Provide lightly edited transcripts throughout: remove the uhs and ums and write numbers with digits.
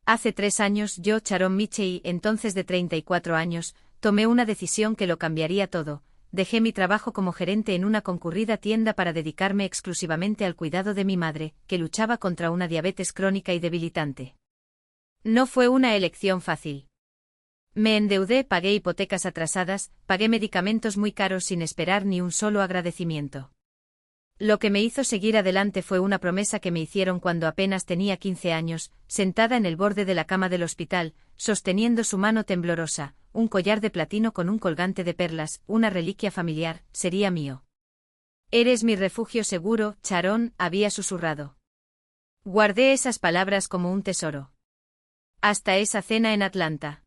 Hace 3 años yo, Sharon Michei, entonces de 34 años, tomé una decisión que lo cambiaría todo. Dejé mi trabajo como gerente en una concurrida tienda para dedicarme exclusivamente al cuidado de mi madre, que luchaba contra una diabetes crónica y debilitante. No fue una elección fácil. Me endeudé, pagué hipotecas atrasadas, pagué medicamentos muy caros sin esperar ni un solo agradecimiento. Lo que me hizo seguir adelante fue una promesa que me hicieron cuando apenas tenía 15 años, sentada en el borde de la cama del hospital, sosteniendo su mano temblorosa, un collar de platino con un colgante de perlas, una reliquia familiar, sería mío. Eres mi refugio seguro, Sharon, había susurrado. Guardé esas palabras como un tesoro. Hasta esa cena en Atlanta.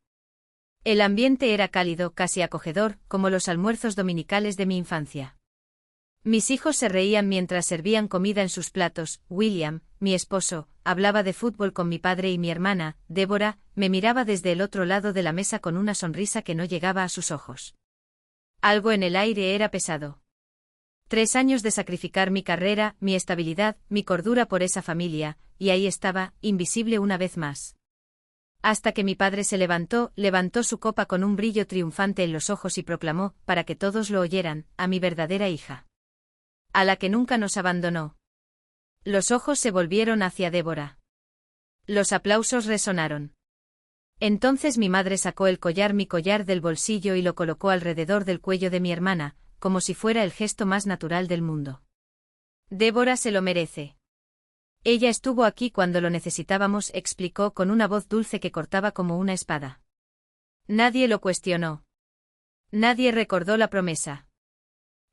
El ambiente era cálido, casi acogedor, como los almuerzos dominicales de mi infancia. Mis hijos se reían mientras servían comida en sus platos. William, mi esposo, hablaba de fútbol con mi padre y mi hermana, Débora, me miraba desde el otro lado de la mesa con una sonrisa que no llegaba a sus ojos. Algo en el aire era pesado. 3 años de sacrificar mi carrera, mi estabilidad, mi cordura por esa familia, y ahí estaba, invisible una vez más. Hasta que mi padre se levantó su copa con un brillo triunfante en los ojos y proclamó, para que todos lo oyeran, a mi verdadera hija. A la que nunca nos abandonó. Los ojos se volvieron hacia Débora. Los aplausos resonaron. Entonces mi madre sacó mi collar del bolsillo y lo colocó alrededor del cuello de mi hermana, como si fuera el gesto más natural del mundo. Débora se lo merece. Ella estuvo aquí cuando lo necesitábamos, explicó con una voz dulce que cortaba como una espada. Nadie lo cuestionó. Nadie recordó la promesa.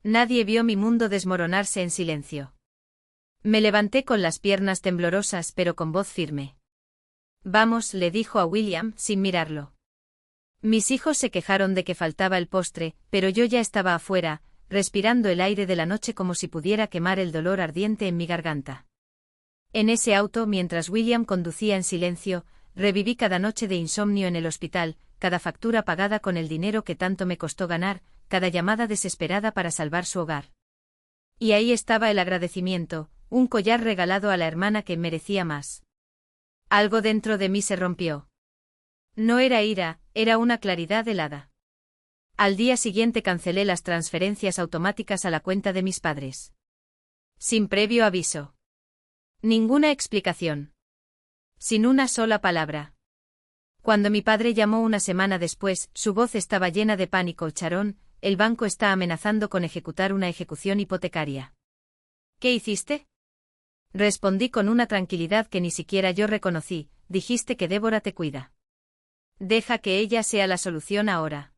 Nadie vio mi mundo desmoronarse en silencio. Me levanté con las piernas temblorosas pero con voz firme. Vamos, le dijo a William, sin mirarlo. Mis hijos se quejaron de que faltaba el postre, pero yo ya estaba afuera, respirando el aire de la noche como si pudiera quemar el dolor ardiente en mi garganta. En ese auto, mientras William conducía en silencio, reviví cada noche de insomnio en el hospital, cada factura pagada con el dinero que tanto me costó ganar, cada llamada desesperada para salvar su hogar. Y ahí estaba el agradecimiento, un collar regalado a la hermana que merecía más. Algo dentro de mí se rompió. No era ira, era una claridad helada. Al día siguiente cancelé las transferencias automáticas a la cuenta de mis padres. Sin previo aviso. Ninguna explicación. Sin una sola palabra. Cuando mi padre llamó una semana después, su voz estaba llena de pánico. Sharon, el banco está amenazando con ejecutar una ejecución hipotecaria. ¿Qué hiciste? Respondí con una tranquilidad que ni siquiera yo reconocí. Dijiste que Débora te cuida. Deja que ella sea la solución ahora.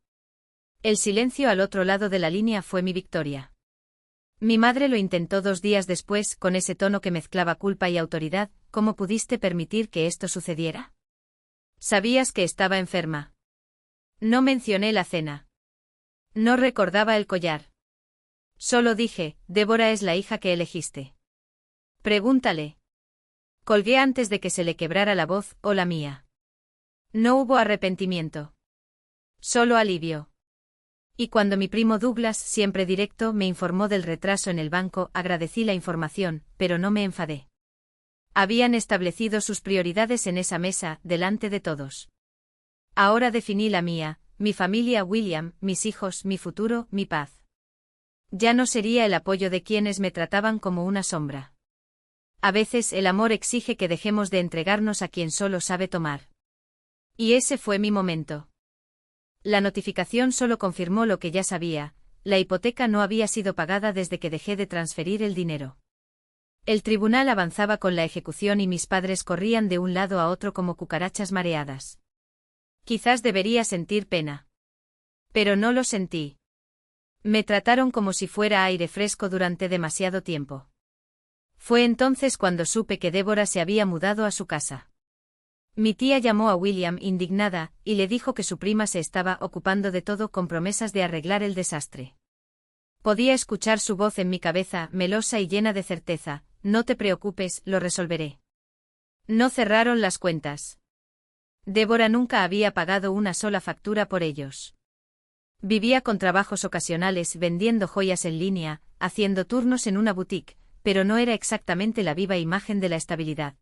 El silencio al otro lado de la línea fue mi victoria. Mi madre lo intentó 2 días después, con ese tono que mezclaba culpa y autoridad. ¿Cómo pudiste permitir que esto sucediera? Sabías que estaba enferma. No mencioné la cena. No recordaba el collar. Solo dije, Débora es la hija que elegiste. Pregúntale. Colgué antes de que se le quebrara la voz, o la mía. No hubo arrepentimiento. Solo alivio. Y cuando mi primo Douglas, siempre directo, me informó del retraso en el banco, agradecí la información, pero no me enfadé. Habían establecido sus prioridades en esa mesa, delante de todos. Ahora definí la mía, mi familia, William, mis hijos, mi futuro, mi paz. Ya no sería el apoyo de quienes me trataban como una sombra. A veces el amor exige que dejemos de entregarnos a quien solo sabe tomar. Y ese fue mi momento. La notificación solo confirmó lo que ya sabía, la hipoteca no había sido pagada desde que dejé de transferir el dinero. El tribunal avanzaba con la ejecución y mis padres corrían de un lado a otro como cucarachas mareadas. Quizás debería sentir pena. Pero no lo sentí. Me trataron como si fuera aire fresco durante demasiado tiempo. Fue entonces cuando supe que Débora se había mudado a su casa. Mi tía llamó a William indignada, y le dijo que su prima se estaba ocupando de todo con promesas de arreglar el desastre. Podía escuchar su voz en mi cabeza, melosa y llena de certeza, no te preocupes, lo resolveré. No cerraron las cuentas. Débora nunca había pagado una sola factura por ellos. Vivía con trabajos ocasionales vendiendo joyas en línea, haciendo turnos en una boutique, pero no era exactamente la viva imagen de la estabilidad.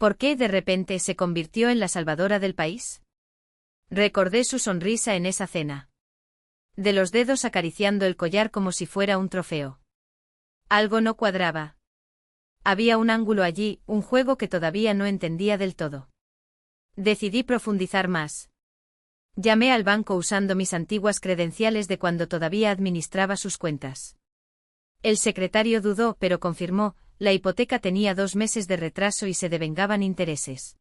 ¿Por qué de repente se convirtió en la salvadora del país? Recordé su sonrisa en esa cena. De los dedos acariciando el collar como si fuera un trofeo. Algo no cuadraba. Había un ángulo allí, un juego que todavía no entendía del todo. Decidí profundizar más. Llamé al banco usando mis antiguas credenciales de cuando todavía administraba sus cuentas. El secretario dudó, pero confirmó, la hipoteca tenía 2 meses de retraso y se devengaban intereses.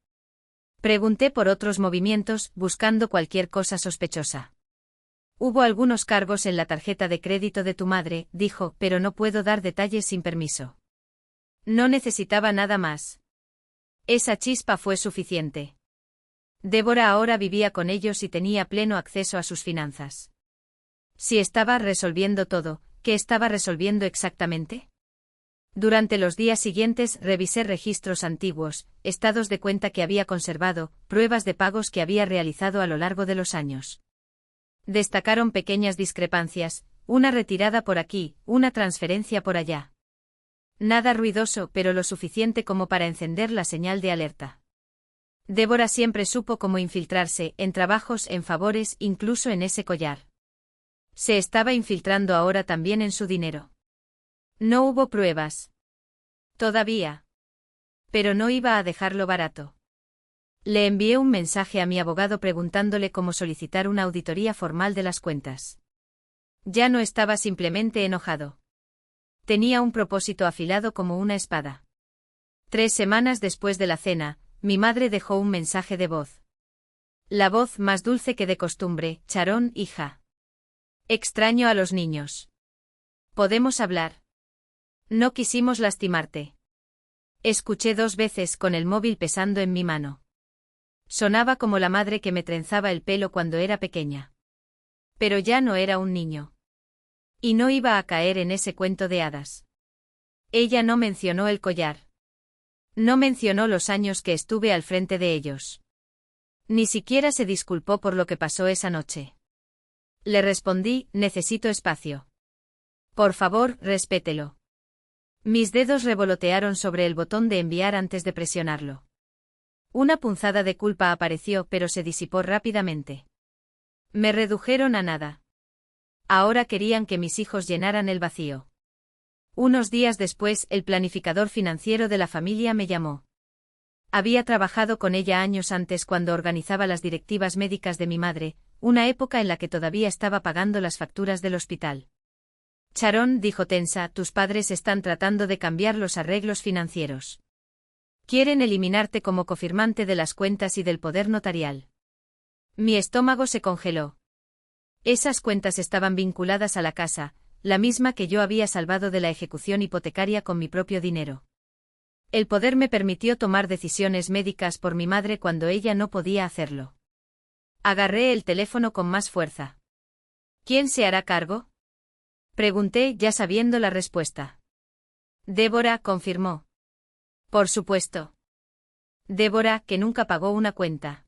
Pregunté por otros movimientos, buscando cualquier cosa sospechosa. Hubo algunos cargos en la tarjeta de crédito de tu madre, dijo, pero no puedo dar detalles sin permiso. No necesitaba nada más. Esa chispa fue suficiente. Débora ahora vivía con ellos y tenía pleno acceso a sus finanzas. Si estaba resolviendo todo, ¿qué estaba resolviendo exactamente? Durante los días siguientes revisé registros antiguos, estados de cuenta que había conservado, pruebas de pagos que había realizado a lo largo de los años. Destacaron pequeñas discrepancias, una retirada por aquí, una transferencia por allá. Nada ruidoso, pero lo suficiente como para encender la señal de alerta. Débora siempre supo cómo infiltrarse, en trabajos, en favores, incluso en ese collar. Se estaba infiltrando ahora también en su dinero. No hubo pruebas. Todavía. Pero no iba a dejarlo barato. Le envié un mensaje a mi abogado preguntándole cómo solicitar una auditoría formal de las cuentas. Ya no estaba simplemente enojado. Tenía un propósito afilado como una espada. 3 semanas después de la cena, mi madre dejó un mensaje de voz. La voz más dulce que de costumbre, Sharon, hija. Extraño a los niños. ¿Podemos hablar? No quisimos lastimarte. Escuché 2 veces con el móvil pesando en mi mano. Sonaba como la madre que me trenzaba el pelo cuando era pequeña. Pero ya no era un niño. Y no iba a caer en ese cuento de hadas. Ella no mencionó el collar. No mencionó los años que estuve al frente de ellos. Ni siquiera se disculpó por lo que pasó esa noche. Le respondí, necesito espacio. Por favor, respételo. Mis dedos revolotearon sobre el botón de enviar antes de presionarlo. Una punzada de culpa apareció, pero se disipó rápidamente. Me redujeron a nada. Ahora querían que mis hijos llenaran el vacío. Unos días después, el planificador financiero de la familia me llamó. Había trabajado con ella años antes cuando organizaba las directivas médicas de mi madre, una época en la que todavía estaba pagando las facturas del hospital. Sharon, dijo tensa, tus padres están tratando de cambiar los arreglos financieros. Quieren eliminarte como cofirmante de las cuentas y del poder notarial. Mi estómago se congeló. Esas cuentas estaban vinculadas a la casa, la misma que yo había salvado de la ejecución hipotecaria con mi propio dinero. El poder me permitió tomar decisiones médicas por mi madre cuando ella no podía hacerlo. Agarré el teléfono con más fuerza. ¿Quién se hará cargo? Pregunté, ya sabiendo la respuesta. Débora, confirmó. Por supuesto. Débora, que nunca pagó una cuenta.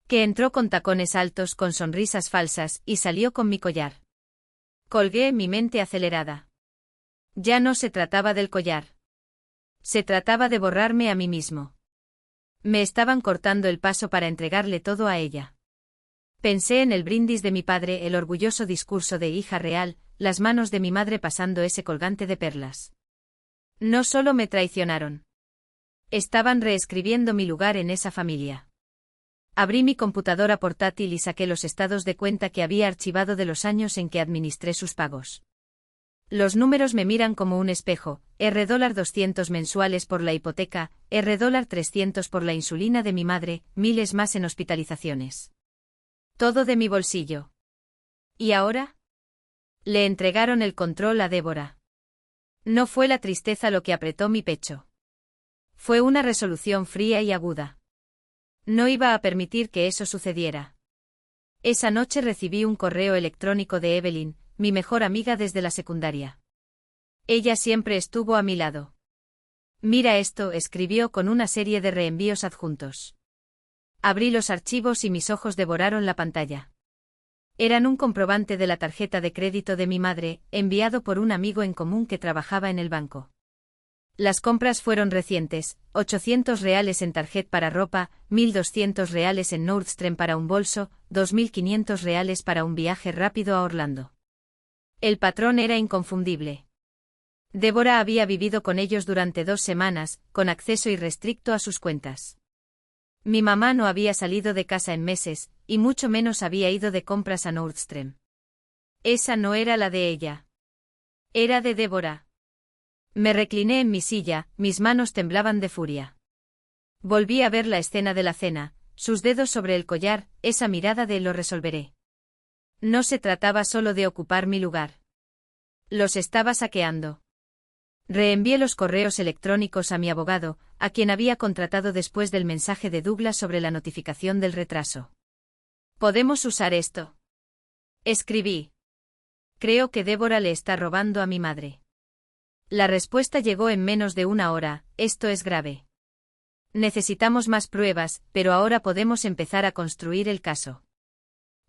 Que entró con tacones altos, con sonrisas falsas, y salió con mi collar. Colgué, mi mente acelerada. Ya no se trataba del collar. Se trataba de borrarme a mí mismo. Me estaban cortando el paso para entregarle todo a ella. Pensé en el brindis de mi padre, el orgulloso discurso de hija real, las manos de mi madre pasando ese colgante de perlas. No solo me traicionaron. Estaban reescribiendo mi lugar en esa familia. Abrí mi computadora portátil y saqué los estados de cuenta que había archivado de los años en que administré sus pagos. Los números me miran como un espejo, $200 mensuales por la hipoteca, $300 por la insulina de mi madre, miles más en hospitalizaciones. Todo de mi bolsillo. ¿Y ahora? Le entregaron el control a Débora. No fue la tristeza lo que apretó mi pecho. Fue una resolución fría y aguda. No iba a permitir que eso sucediera. Esa noche recibí un correo electrónico de Evelyn, mi mejor amiga desde la secundaria. Ella siempre estuvo a mi lado. Mira esto, escribió con una serie de reenvíos adjuntos. Abrí los archivos y mis ojos devoraron la pantalla. Eran un comprobante de la tarjeta de crédito de mi madre, enviado por un amigo en común que trabajaba en el banco. Las compras fueron recientes: 800 reales en Target para ropa, 1.200 reales en Nordstrom para un bolso, 2.500 reales para un viaje rápido a Orlando. El patrón era inconfundible. Débora había vivido con ellos durante 2 semanas, con acceso irrestricto a sus cuentas. Mi mamá no había salido de casa en meses, y mucho menos había ido de compras a Nordstrom. Esa no era la de ella. Era de Débora. Me recliné en mi silla, mis manos temblaban de furia. Volví a ver la escena de la cena, sus dedos sobre el collar, esa mirada de "lo resolveré". No se trataba solo de ocupar mi lugar. Los estaba saqueando. Reenvié los correos electrónicos a mi abogado, a quien había contratado después del mensaje de Douglas sobre la notificación del retraso. ¿Podemos usar esto?, escribí. Creo que Débora le está robando a mi madre. La respuesta llegó en menos de 1 hora: esto es grave. Necesitamos más pruebas, pero ahora podemos empezar a construir el caso.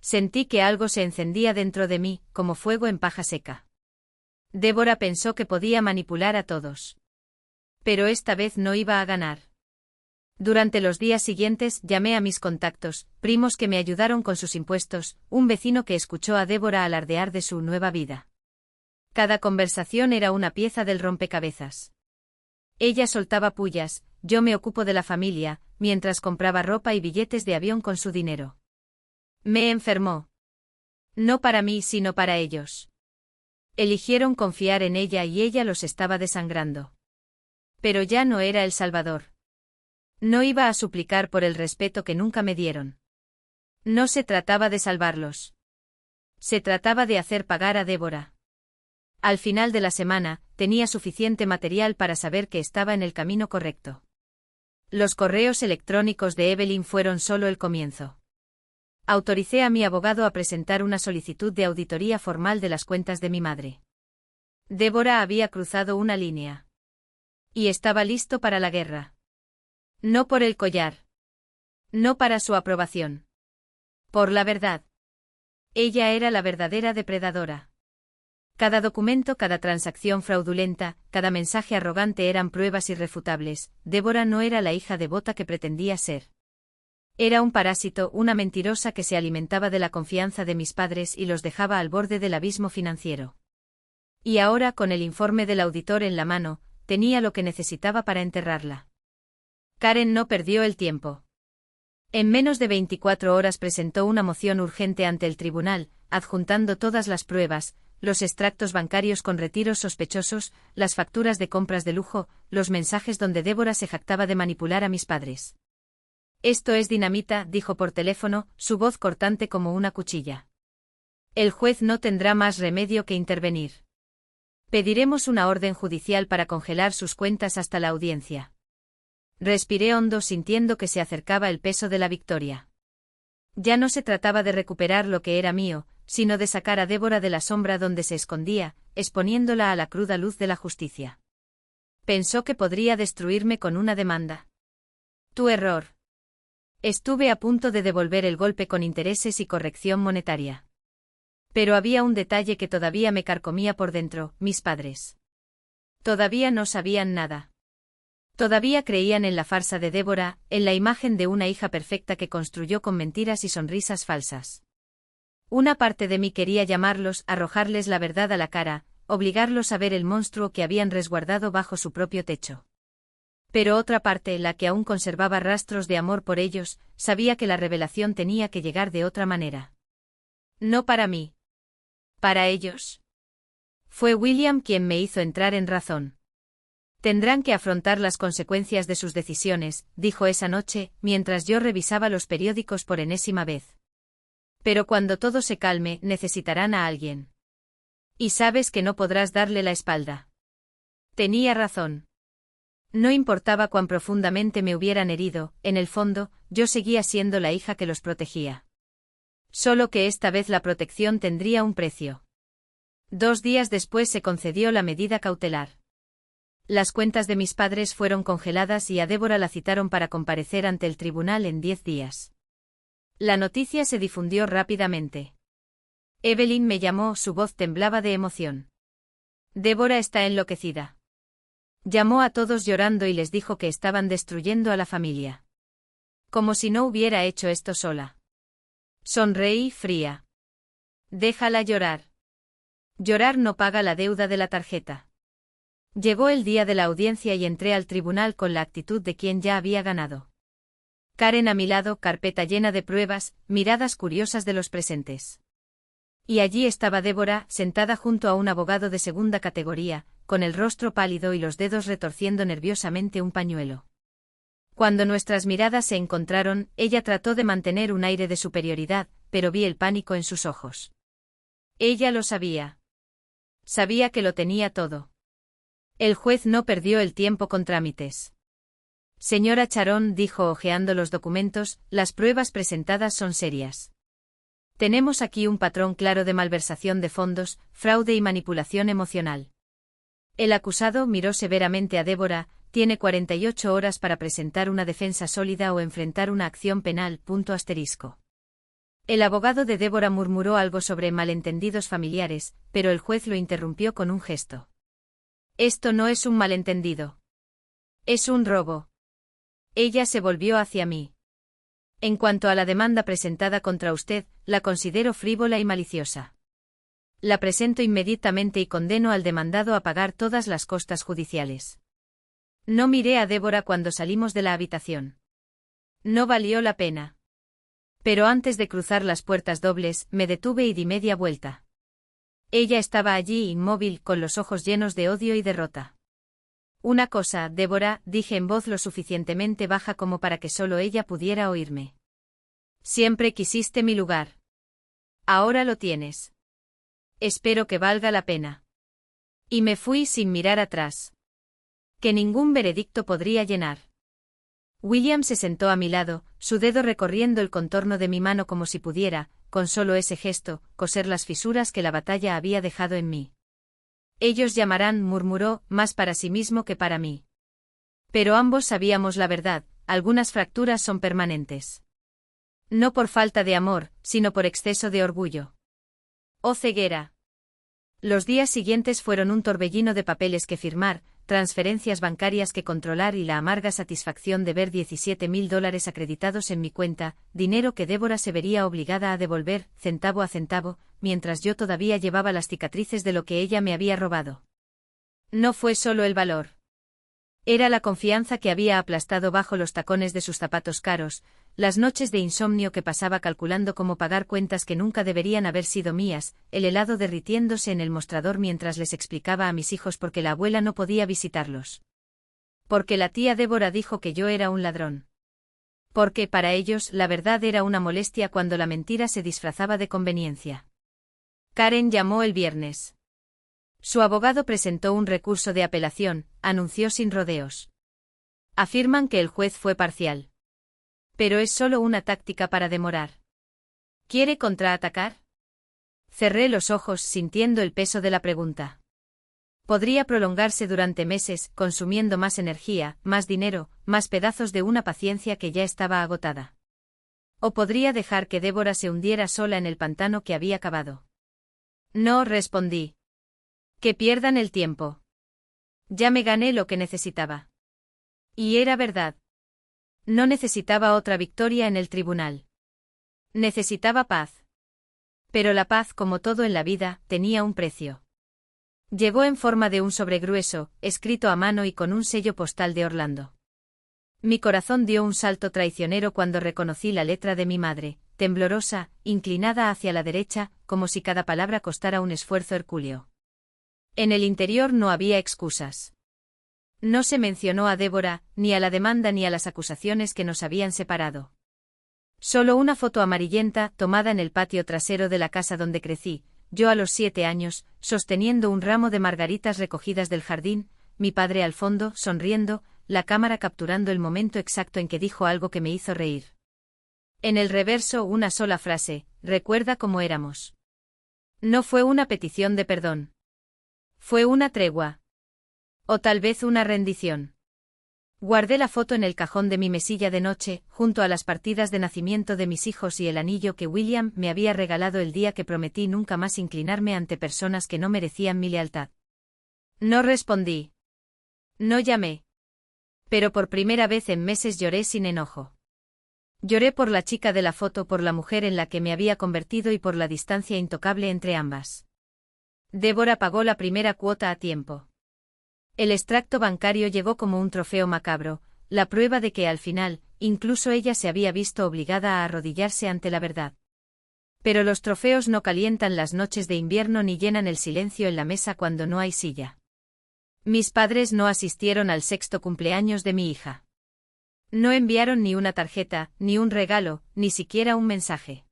Sentí que algo se encendía dentro de mí, como fuego en paja seca. Débora pensó que podía manipular a todos. Pero esta vez no iba a ganar. Durante los días siguientes llamé a mis contactos, primos que me ayudaron con sus impuestos, un vecino que escuchó a Débora alardear de su nueva vida. Cada conversación era una pieza del rompecabezas. Ella soltaba pullas: yo me ocupo de la familia, mientras compraba ropa y billetes de avión con su dinero. Me enfermó. No para mí, sino para ellos. Eligieron confiar en ella y ella los estaba desangrando. Pero ya no era El Salvador. No iba a suplicar por el respeto que nunca me dieron. No se trataba de salvarlos. Se trataba de hacer pagar a Débora. Al final de la semana, tenía suficiente material para saber que estaba en el camino correcto. Los correos electrónicos de Evelyn fueron solo el comienzo. Autoricé a mi abogado a presentar una solicitud de auditoría formal de las cuentas de mi madre. Débora había cruzado una línea. Y estaba listo para la guerra. No por el collar. No para su aprobación. Por la verdad. Ella era la verdadera depredadora. Cada documento, cada transacción fraudulenta, cada mensaje arrogante eran pruebas irrefutables. Débora no era la hija devota que pretendía ser. Era un parásito, una mentirosa que se alimentaba de la confianza de mis padres y los dejaba al borde del abismo financiero. Y ahora, con el informe del auditor en la mano, tenía lo que necesitaba para enterrarla. Karen no perdió el tiempo. En menos de 24 horas presentó una moción urgente ante el tribunal, adjuntando todas las pruebas: los extractos bancarios con retiros sospechosos, las facturas de compras de lujo, los mensajes donde Débora se jactaba de manipular a mis padres. Esto es dinamita, dijo por teléfono, su voz cortante como una cuchilla. El juez no tendrá más remedio que intervenir. Pediremos una orden judicial para congelar sus cuentas hasta la audiencia. Respiré hondo, sintiendo que se acercaba el peso de la victoria. Ya no se trataba de recuperar lo que era mío, sino de sacar a Débora de la sombra donde se escondía, exponiéndola a la cruda luz de la justicia. Pensó que podría destruirme con una demanda. Tu error. Estuve a punto de devolver el golpe con intereses y corrección monetaria. Pero había un detalle que todavía me carcomía por dentro: mis padres. Todavía no sabían nada. Todavía creían en la farsa de Débora, en la imagen de una hija perfecta que construyó con mentiras y sonrisas falsas. Una parte de mí quería llamarlos, arrojarles la verdad a la cara, obligarlos a ver el monstruo que habían resguardado bajo su propio techo. Pero otra parte, la que aún conservaba rastros de amor por ellos, sabía que la revelación tenía que llegar de otra manera. No para mí. Para ellos. Fue William quien me hizo entrar en razón. Tendrán que afrontar las consecuencias de sus decisiones, dijo esa noche, mientras yo revisaba los periódicos por enésima vez. Pero cuando todo se calme, necesitarán a alguien. Y sabes que no podrás darle la espalda. Tenía razón. No importaba cuán profundamente me hubieran herido, en el fondo, yo seguía siendo la hija que los protegía. Solo que esta vez la protección tendría un precio. 2 días después se concedió la medida cautelar. Las cuentas de mis padres fueron congeladas y a Débora la citaron para comparecer ante el tribunal en 10 días. La noticia se difundió rápidamente. Evelyn me llamó, su voz temblaba de emoción. Débora está enloquecida. Llamó a todos llorando y les dijo que estaban destruyendo a la familia. Como si no hubiera hecho esto sola. Sonreí fría. Déjala llorar. Llorar no paga la deuda de la tarjeta. Llegó el día de la audiencia y entré al tribunal con la actitud de quien ya había ganado. Karen a mi lado, carpeta llena de pruebas, miradas curiosas de los presentes. Y allí estaba Débora, sentada junto a un abogado de segunda categoría, con el rostro pálido y los dedos retorciendo nerviosamente un pañuelo. Cuando nuestras miradas se encontraron, ella trató de mantener un aire de superioridad, pero vi el pánico en sus ojos. Ella lo sabía. Sabía que lo tenía todo. El juez no perdió el tiempo con trámites. Señora Charón, dijo hojeando los documentos, las pruebas presentadas son serias. Tenemos aquí un patrón claro de malversación de fondos, fraude y manipulación emocional. El acusado miró severamente a Débora, tiene 48 horas para presentar una defensa sólida o enfrentar una acción penal. El abogado de Débora murmuró algo sobre malentendidos familiares, pero el juez lo interrumpió con un gesto. Esto no es un malentendido. Es un robo. Ella se volvió hacia mí. En cuanto a la demanda presentada contra usted, la considero frívola y maliciosa. La presento inmediatamente y condeno al demandado a pagar todas las costas judiciales. No miré a Débora cuando salimos de la habitación. No valió la pena. Pero antes de cruzar las puertas dobles, me detuve y di media vuelta. Ella estaba allí inmóvil, con los ojos llenos de odio y derrota. Una cosa, Débora, dije en voz lo suficientemente baja como para que solo ella pudiera oírme. Siempre quisiste mi lugar. Ahora lo tienes. Espero que valga la pena. Y me fui sin mirar atrás. Que ningún veredicto podría llenar. William se sentó a mi lado, su dedo recorriendo el contorno de mi mano como si pudiera, con solo ese gesto, coser las fisuras que la batalla había dejado en mí. Ellos llamarán, murmuró, más para sí mismo que para mí. Pero ambos sabíamos la verdad, algunas fracturas son permanentes. No por falta de amor, sino por exceso de orgullo. ¡Oh ceguera! Los días siguientes fueron un torbellino de papeles que firmar, transferencias bancarias que controlar y la amarga satisfacción de ver $17,000 acreditados en mi cuenta, dinero que Débora se vería obligada a devolver, centavo a centavo, mientras yo todavía llevaba las cicatrices de lo que ella me había robado. No fue solo el valor. Era la confianza que había aplastado bajo los tacones de sus zapatos caros, las noches de insomnio que pasaba calculando cómo pagar cuentas que nunca deberían haber sido mías, el helado derritiéndose en el mostrador mientras les explicaba a mis hijos por qué la abuela no podía visitarlos. Porque la tía Débora dijo que yo era un ladrón. Porque para ellos la verdad era una molestia cuando la mentira se disfrazaba de conveniencia. Karen llamó el viernes. Su abogado presentó un recurso de apelación, anunció sin rodeos. Afirman que el juez fue parcial. Pero es solo una táctica para demorar. ¿Quiere contraatacar? Cerré los ojos sintiendo el peso de la pregunta. Podría prolongarse durante meses, consumiendo más energía, más dinero, más pedazos de una paciencia que ya estaba agotada. O podría dejar que Débora se hundiera sola en el pantano que había cavado. No, respondí. Que pierdan el tiempo. Ya me gané lo que necesitaba. Y era verdad. No necesitaba otra victoria en el tribunal. Necesitaba paz. Pero la paz, como todo en la vida, tenía un precio. Llegó en forma de un sobre grueso, escrito a mano y con un sello postal de Orlando. Mi corazón dio un salto traicionero cuando reconocí la letra de mi madre, temblorosa, inclinada hacia la derecha, como si cada palabra costara un esfuerzo hercúleo. En el interior no había excusas. No se mencionó a Débora, ni a la demanda ni a las acusaciones que nos habían separado. Solo una foto amarillenta, tomada en el patio trasero de la casa donde crecí, yo a los 7 años, sosteniendo un ramo de margaritas recogidas del jardín, mi padre al fondo, sonriendo, la cámara capturando el momento exacto en que dijo algo que me hizo reír. En el reverso una sola frase, recuerda cómo éramos. No fue una petición de perdón. Fue una tregua. O tal vez una rendición. Guardé la foto en el cajón de mi mesilla de noche, junto a las partidas de nacimiento de mis hijos y el anillo que William me había regalado el día que prometí nunca más inclinarme ante personas que no merecían mi lealtad. No respondí. No llamé. Pero por primera vez en meses lloré sin enojo. Lloré por la chica de la foto, por la mujer en la que me había convertido y por la distancia intocable entre ambas. Débora pagó la primera cuota a tiempo. El extracto bancario llegó como un trofeo macabro, la prueba de que al final, incluso ella se había visto obligada a arrodillarse ante la verdad. Pero los trofeos no calientan las noches de invierno ni llenan el silencio en la mesa cuando no hay silla. Mis padres no asistieron al 6º cumpleaños de mi hija. No enviaron ni una tarjeta, ni un regalo, ni siquiera un mensaje.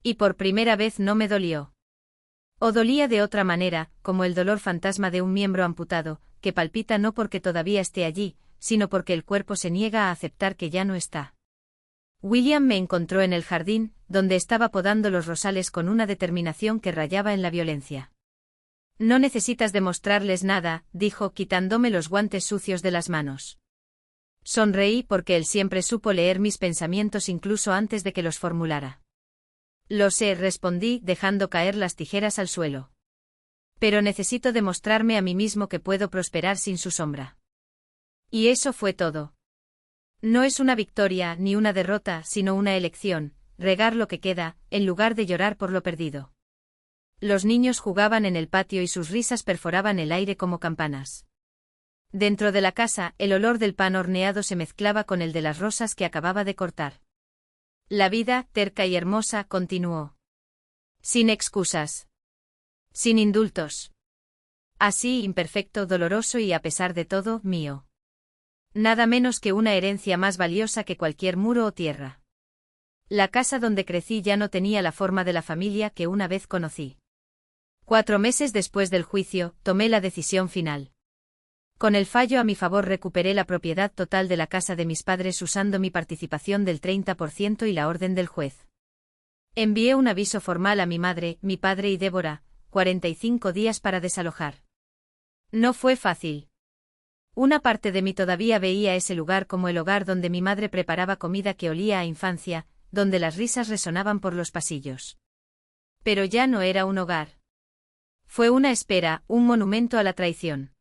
Y por primera vez no me dolió. O dolía de otra manera, como el dolor fantasma de un miembro amputado, que palpita no porque todavía esté allí, sino porque el cuerpo se niega a aceptar que ya no está. William me encontró en el jardín, donde estaba podando los rosales con una determinación que rayaba en la violencia. No necesitas demostrarles nada, dijo quitándome los guantes sucios de las manos. Sonreí porque él siempre supo leer mis pensamientos incluso antes de que los formulara. Lo sé, respondí, dejando caer las tijeras al suelo. Pero necesito demostrarme a mí mismo que puedo prosperar sin su sombra. Y eso fue todo. No es una victoria ni una derrota, sino una elección, regar lo que queda, en lugar de llorar por lo perdido. Los niños jugaban en el patio y sus risas perforaban el aire como campanas. Dentro de la casa, el olor del pan horneado se mezclaba con el de las rosas que acababa de cortar. La vida, terca y hermosa, continuó. Sin excusas. Sin indultos. Así, imperfecto, doloroso y a pesar de todo, mío. Nada menos que una herencia más valiosa que cualquier muro o tierra. La casa donde crecí ya no tenía la forma de la familia que una vez conocí. 4 meses después del juicio, tomé la decisión final. Con el fallo a mi favor recuperé la propiedad total de la casa de mis padres usando mi participación del 30% y la orden del juez. Envié un aviso formal a mi madre, mi padre y Débora, 45 días para desalojar. No fue fácil. Una parte de mí todavía veía ese lugar como el hogar donde mi madre preparaba comida que olía a infancia, donde las risas resonaban por los pasillos. Pero ya no era un hogar. Fue una espera, un monumento a la traición.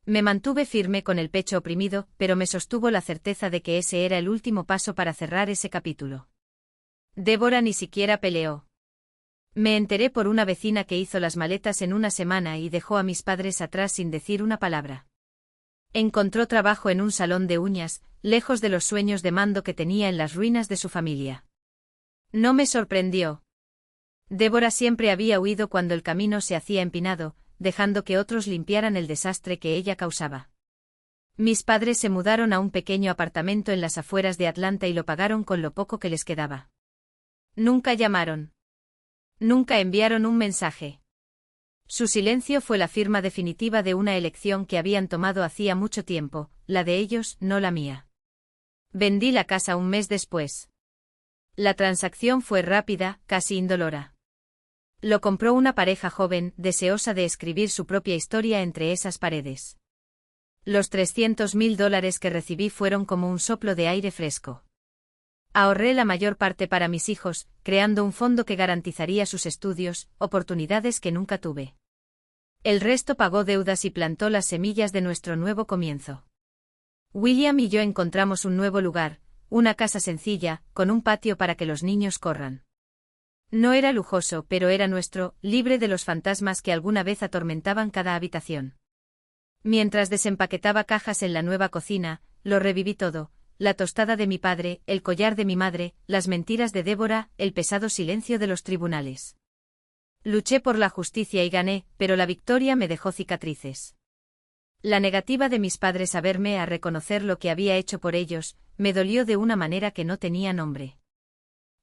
Me mantuve firme con el pecho oprimido, pero me sostuvo la certeza de que ese era el último paso para cerrar ese capítulo. Débora ni siquiera peleó. Me enteré por una vecina que hizo las maletas en una semana y dejó a mis padres atrás sin decir una palabra. Encontró trabajo en un salón de uñas, lejos de los sueños de mando que tenía en las ruinas de su familia. No me sorprendió. Débora siempre había huido cuando el camino se hacía empinado, dejando que otros limpiaran el desastre que ella causaba. Mis padres se mudaron a un pequeño apartamento en las afueras de Atlanta y lo pagaron con lo poco que les quedaba. Nunca llamaron. Nunca enviaron un mensaje. Su silencio fue la firma definitiva de una elección que habían tomado hacía mucho tiempo, la de ellos, no la mía. Vendí la casa un mes después. La transacción fue rápida, casi indolora. Lo compró una pareja joven, deseosa de escribir su propia historia entre esas paredes. Los $300,000 que recibí fueron como un soplo de aire fresco. Ahorré la mayor parte para mis hijos, creando un fondo que garantizaría sus estudios, oportunidades que nunca tuve. El resto pagó deudas y plantó las semillas de nuestro nuevo comienzo. William y yo encontramos un nuevo lugar, una casa sencilla, con un patio para que los niños corran. No era lujoso, pero era nuestro, libre de los fantasmas que alguna vez atormentaban cada habitación. Mientras desempaquetaba cajas en la nueva cocina, lo reviví todo. La tostada de mi padre, el collar de mi madre, las mentiras de Débora, el pesado silencio de los tribunales. Luché por la justicia y gané, pero la victoria me dejó cicatrices. La negativa de mis padres a verme, a reconocer lo que había hecho por ellos, me dolió de una manera que no tenía nombre.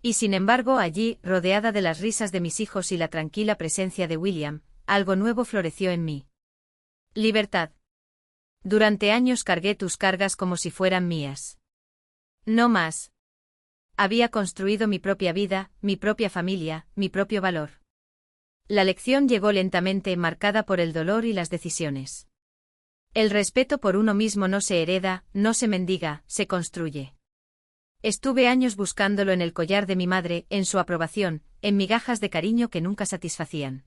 Y sin embargo allí, rodeada de las risas de mis hijos y la tranquila presencia de William, algo nuevo floreció en mí. Libertad. Durante años cargué tus cargas como si fueran mías. No más. Había construido mi propia vida, mi propia familia, mi propio valor. La lección llegó lentamente, marcada por el dolor y las decisiones. El respeto por uno mismo no se hereda, no se mendiga, se construye. Estuve años buscándolo en el collar de mi madre, en su aprobación, en migajas de cariño que nunca satisfacían.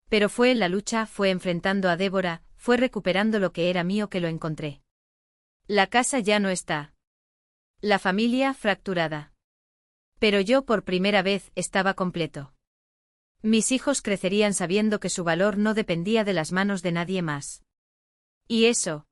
Pero fue en la lucha, fue enfrentando a Débora, fue recuperando lo que era mío que lo encontré. La casa ya no está. La familia fracturada. Pero yo por primera vez estaba completo. Mis hijos crecerían sabiendo que su valor no dependía de las manos de nadie más. Y eso,